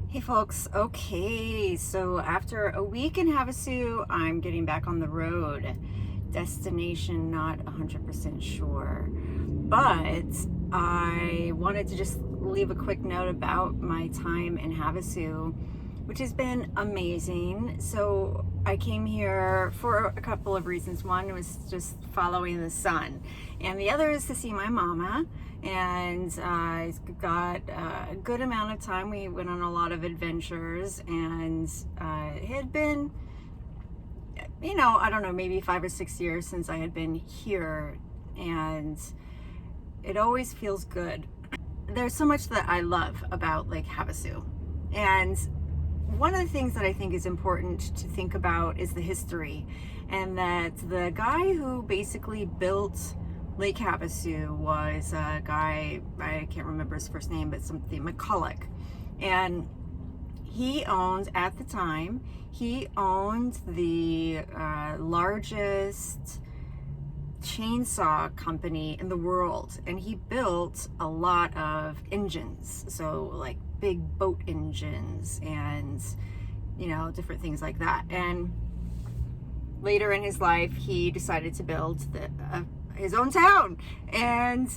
Hey folks, okay, so after a week in Havasu, I'm getting back on the road. Destination not 100% sure, but I wanted to just leave a quick note about my time in Havasu, which has been amazing. So I came here for a couple of reasons. One was just following the sun, and the other is to see my mama. And I got a good amount of time. We went on a lot of adventures, and it had been, I don't know, maybe 5 or 6 years since I had been here, and it always feels good. There's so much that I love about Lake Havasu, and one of the things that I think is important to think about is the history, and that the guy who basically built Lake Havasu was a guy, I can't remember his first name, but something McCulloch. And he owned, at the time, he owned the largest chainsaw company in the world. And he built a lot of engines. So like big boat engines and, different things like that. And later in his life, he decided to build his own town. And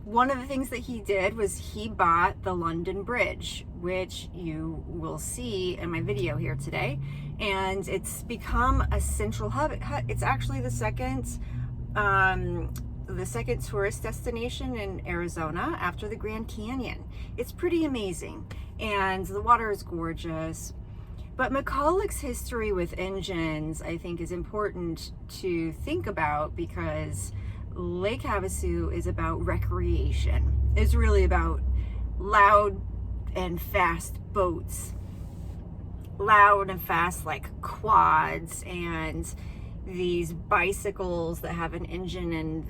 one of the things that he did was he bought the London Bridge, which you will see in my video here today. And it's become a central hub. It's actually the second tourist destination in Arizona after the Grand Canyon. It's pretty amazing. And the water is gorgeous. But McCulloch's history with engines, I think, is important to think about, because Lake Havasu is about recreation. It's really about loud and fast boats, loud and fast like quads, and these bicycles that have an engine and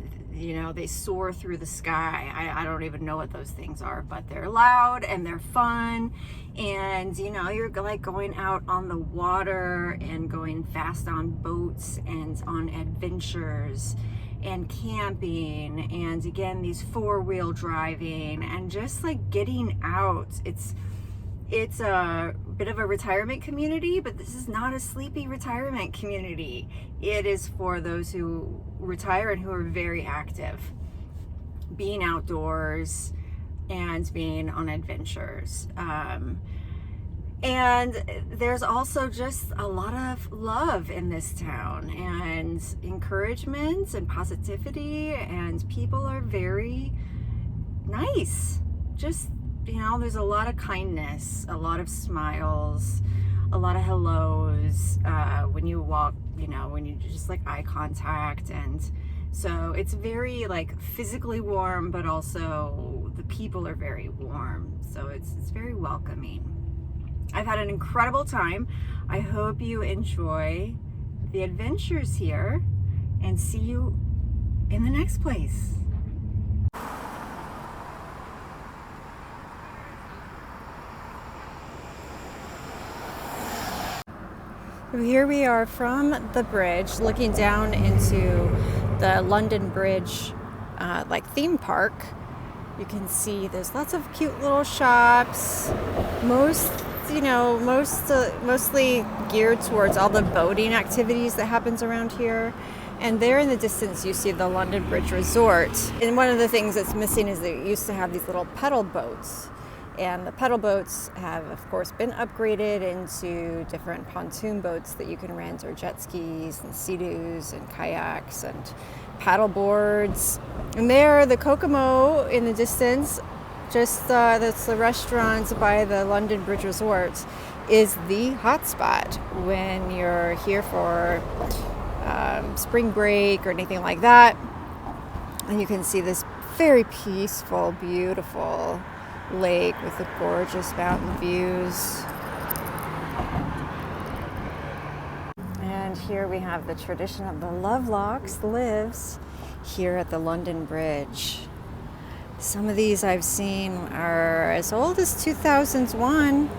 they soar through the sky. I don't even know what those things are, but they're loud and they're fun. And you're like going out on the water and going fast on boats and on adventures and camping, and again these four-wheel driving and just like getting out. It's a bit of a retirement community, but this is not a sleepy retirement community. It is for those who retire and who are very active, being outdoors and being on adventures. And there's also just a lot of love in this town, and encouragement and positivity, and people are very nice. Just, there's a lot of kindness, a lot of smiles, a lot of hellos when you walk, when you just like eye contact. And so it's very like physically warm, but also the people are very warm. So it's very welcoming. I've had an incredible time. I hope you enjoy the adventures here, and see you in the next place. Here we are from the bridge, looking down into the London Bridge like theme park. You can see there's lots of cute little shops, mostly geared towards all the boating activities that happens around here. And there in the distance you see the London Bridge Resort. And one of the things that's missing is they used to have these little pedal boats. And the pedal boats have, of course, been upgraded into different pontoon boats that you can rent, or jet skis and sea-doos and kayaks and paddle boards. And there, the Kokomo in the distance, that's the restaurant by the London Bridge Resort, is the hotspot when you're here for spring break or anything like that. And you can see this very peaceful, beautiful lake with the gorgeous mountain views. And here we have the tradition of the Lovelocks lives here at the London Bridge. Some of these I've seen are as old as 2001.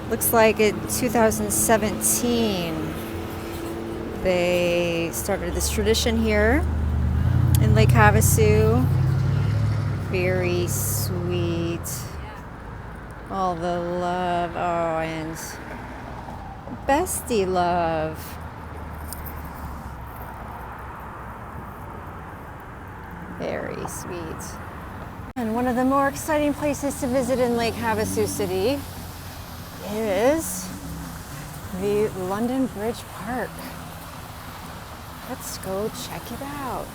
Looks like in 2017 they started this tradition here in Lake Havasu. Very sweet. All the love. Oh, and bestie love. Very sweet. And one of the more exciting places to visit in Lake Havasu City is the London Bridge Park. Let's go check it out.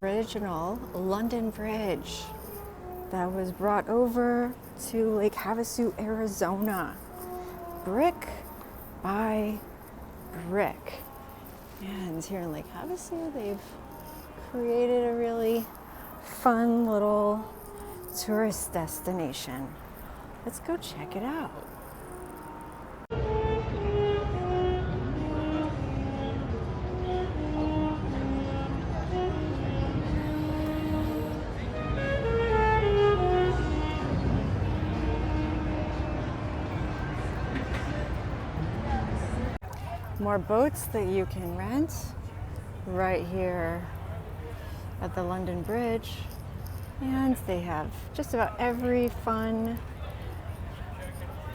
Original London Bridge that was brought over to Lake Havasu, Arizona. Brick by brick. And here in Lake Havasu, they've created a really fun little tourist destination. Let's go check it out. More boats that you can rent right here at the London Bridge. And they have just about every fun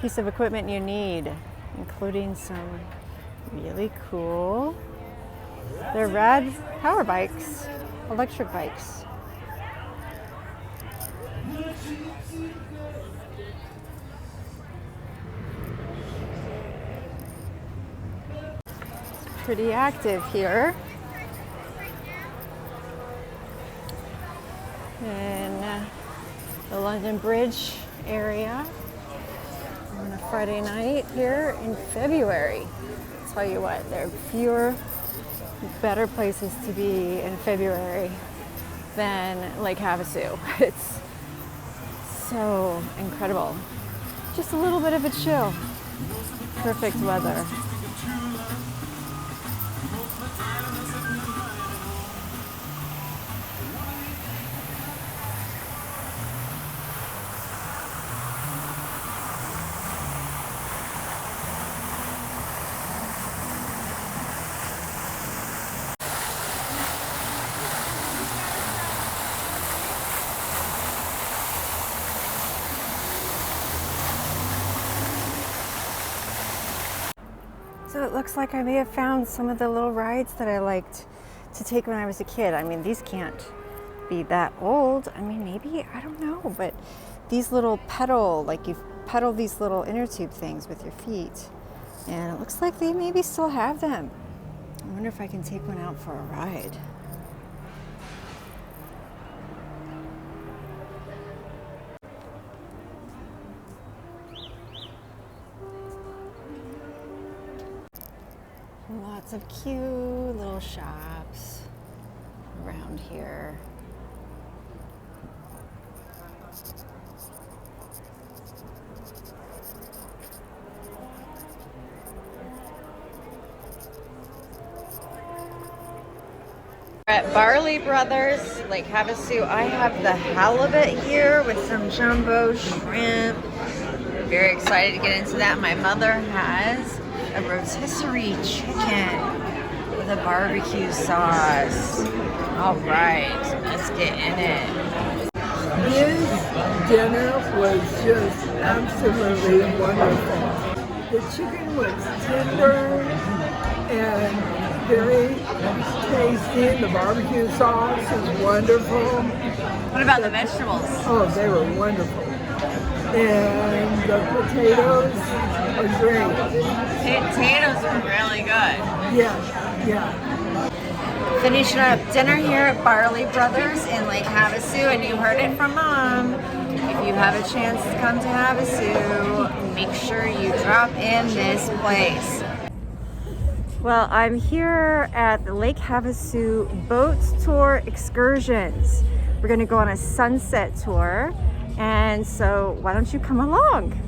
piece of equipment you need, including some really cool, they're rad power bikes, electric bikes. Pretty active here in the London Bridge area on a Friday night here in February. I'll tell you what, there are fewer better places to be in February than Lake Havasu. It's so incredible. Just a little bit of a chill. Perfect weather. So it looks like I may have found some of the little rides that I liked to take when I was a kid. I mean, these can't be that old. I mean, maybe, I don't know, but these little pedal, like you pedal these little inner tube things with your feet. And it looks like they maybe still have them. I wonder if I can take one out for a ride. Lots of cute little shops around here. At Barley Brothers, Lake Havasu, I have the halibut here with some jumbo shrimp. Very excited to get into that. My mother has a rotisserie chicken with a barbecue sauce. All right, let's get in it. His dinner was just absolutely wonderful. The chicken was tender and very tasty, and the barbecue sauce is wonderful. What about the vegetables? Oh, they were wonderful. And the potatoes are great. Potatoes were really good. Yeah, yeah. Finishing up dinner here at Barley Brothers in Lake Havasu, and you heard it from Mom. If you have a chance to come to Havasu, make sure you drop in this place. Well, I'm here at the Lake Havasu Boat Tour Excursions. We're gonna go on a sunset tour, and so why don't you come along?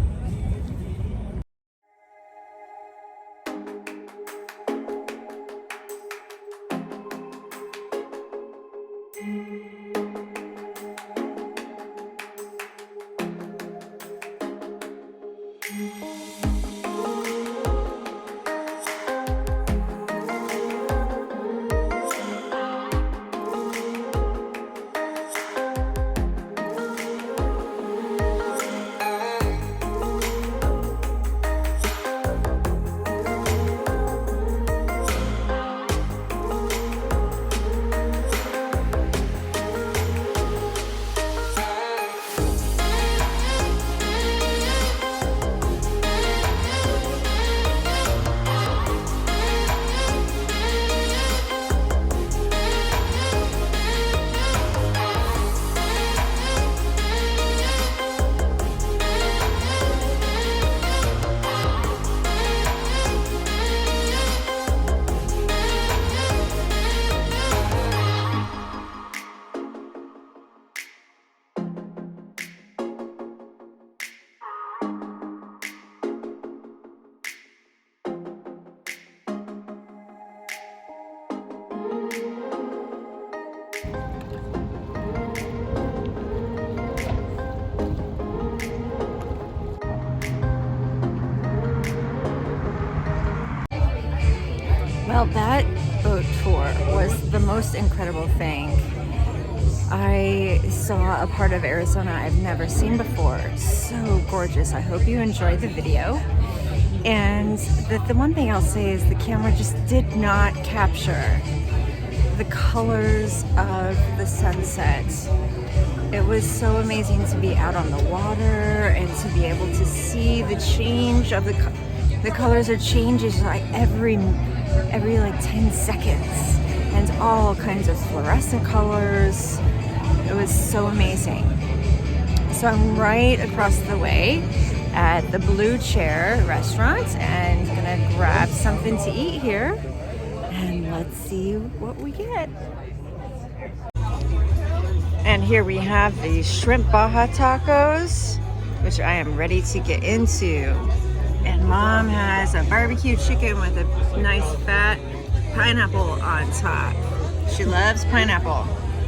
most incredible thing. I saw a part of Arizona I've never seen before. So gorgeous. I hope you enjoyed the video. And the one thing I'll say is the camera just did not capture the colors of the sunset. It was so amazing to be out on the water and to be able to see the change of the colors are changes like every like 10 seconds, and all kinds of fluorescent colors. It was so amazing. So I'm right across the way at the Blue Chair restaurant and gonna grab something to eat here, and let's see what we get. And here we have the shrimp Baja tacos, which I am ready to get into. And Mom has a barbecue chicken with a nice fat pineapple on top. She loves pineapple.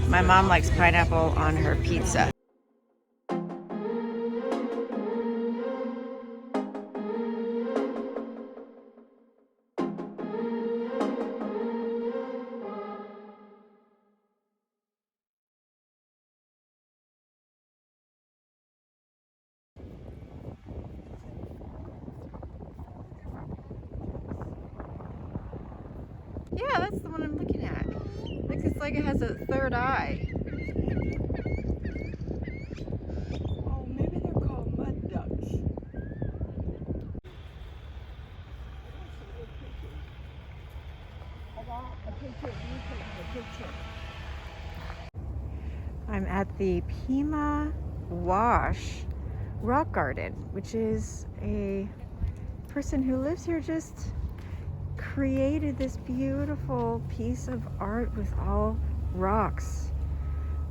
My mom likes pineapple on her pizza. Yeah, that's the one I'm looking at. Looks like it has a third eye. Oh, maybe they're called mud ducks. I want a picture of you taking a picture. I'm at the Pima Wash Rock Garden, which is a person who lives here just created this beautiful piece of art with all rocks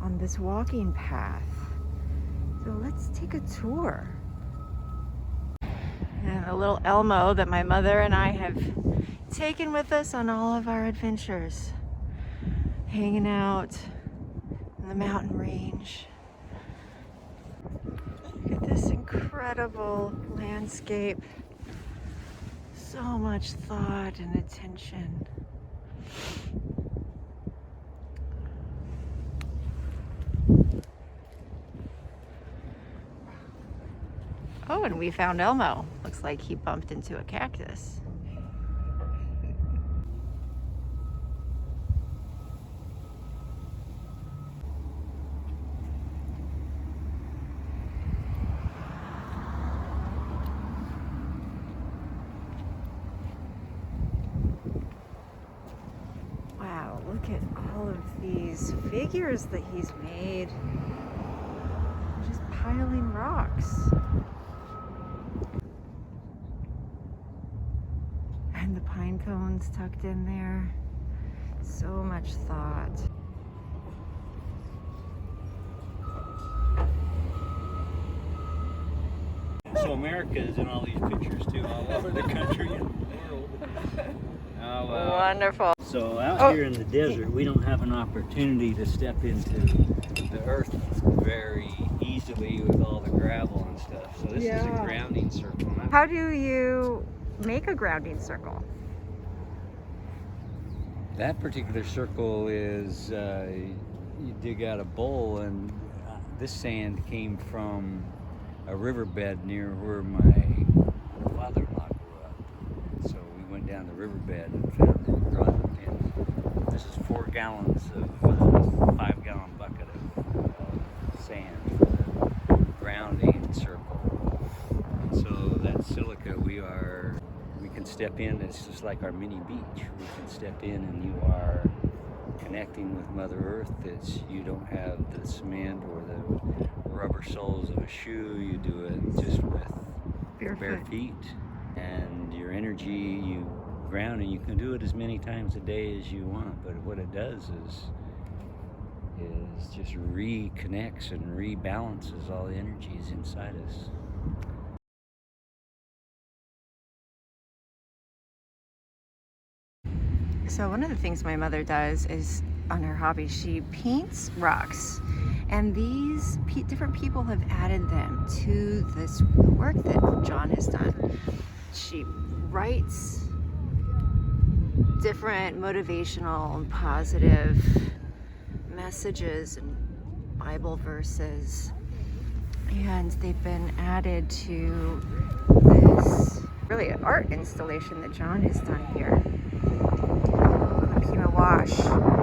on this walking path. So let's take a tour. And a little Elmo that my mother and I have taken with us on all of our adventures, hanging out in the mountain range. Look at this incredible landscape. So much thought and attention. Oh, and we found Elmo. Looks like he bumped into a cactus. Wow, look at all of these figures that he's made. Just piling rocks. And the pine cones tucked in there. So much thought. So America is in all these pictures too, all over the country and the world. Oh, wow. Wonderful. So out here in the desert, we don't have an opportunity to step into the earth very easily with all the gravel and stuff. So this is a grounding circle. How do you make a grounding circle? That particular circle is you dig out a bowl, and this sand came from a riverbed near where my father-in-law grew up. So we went down the riverbed and found it run, and this is 4 gallons of 5-gallon bucket of sand for the grounding circle. And so that silica we can step in. It's just like our mini beach. We can step in and you are connecting with Mother Earth. You don't have the cement or the rubber soles of a shoe. You do it just with bare feet, and your energy, you ground, and you can do it as many times a day as you want. But what it does is just reconnects and rebalances all the energies inside us. So one of the things my mother does is, on her hobby, she paints rocks, and these different people have added them to this work that John has done. She writes different motivational and positive messages and Bible verses, and they've been added to this really art installation that John has done here on the Pima Wash.